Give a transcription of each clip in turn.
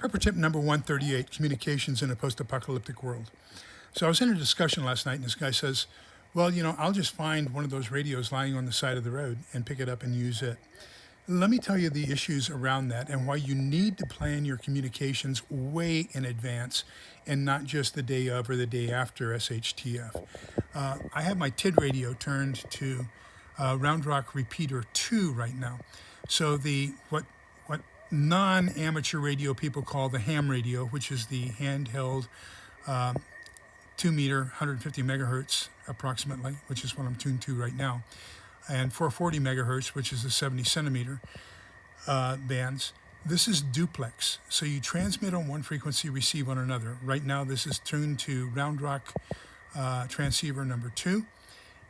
Prepper tip number 138, communications in a post-apocalyptic world. So I was in a discussion last night and this guy says, well, I'll just find one of those radios lying on the side of the road and pick it up and use it. Let me tell you the issues around that and why you need to plan your communications way in advance and not just the day of or the day after SHTF. I have my TID radio turned to Round Rock Repeater 2 right now. So what non-amateur radio people call the ham radio, which is the handheld 2 meter, 150 megahertz approximately, which is what I'm tuned to right now, and 440 megahertz, which is the 70 centimeter bands. This is duplex. So you transmit on one frequency, receive on another. Right now, this is tuned to Round Rock transceiver number 2,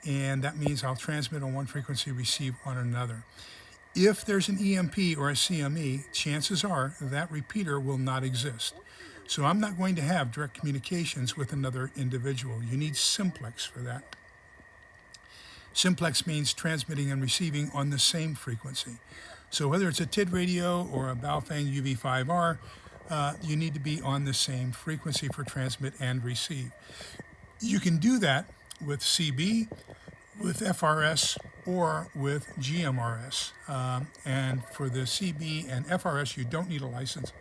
and that means I'll transmit on one frequency, receive on another. If there's an EMP or a CME, chances are that repeater will not exist. So I'm not going to have direct communications with another individual. You need simplex for that. Simplex means transmitting and receiving on the same frequency. So whether it's a TID radio or a Baofeng UV5R, you need to be on the same frequency for transmit and receive. You can do that with CB, with FRS, or with GMRS. And for the CB and FRS, you don't need a license.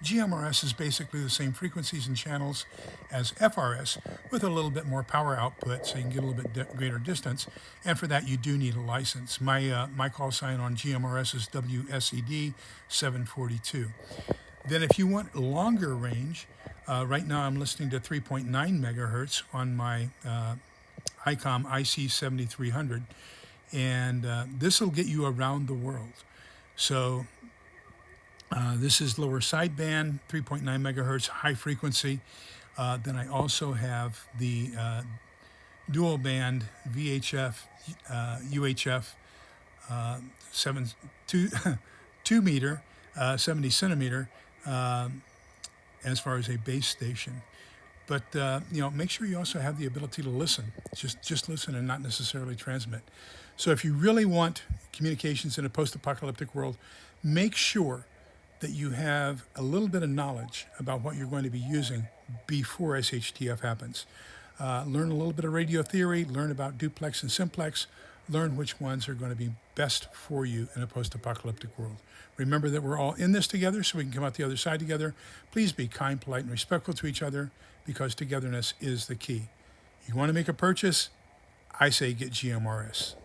GMRS is basically the same frequencies and channels as FRS with a little bit more power output, so you can get a little bit greater distance. And for that, you do need a license. My call sign on GMRS is WSED 742. Then if you want longer range, right now I'm listening to 3.9 megahertz on my ICOM IC7300, and this will get you around the world. So this is lower sideband, 3.9 megahertz, high frequency. Then I also have the dual band VHF, UHF, 2 meter, 70 centimeter, as far as a base station. But make sure you also have the ability to listen. Just listen and not necessarily transmit. So if you really want communications in a post-apocalyptic world, make sure that you have a little bit of knowledge about what you're going to be using before SHTF happens. Learn a little bit of radio theory, learn about duplex and simplex, learn which ones are going to be best for you in a post-apocalyptic world. Remember that we're all in this together, so we can come out the other side together. Please be kind, polite, and respectful to each other, because togetherness is the key. You want to make a purchase? I say get GMRS.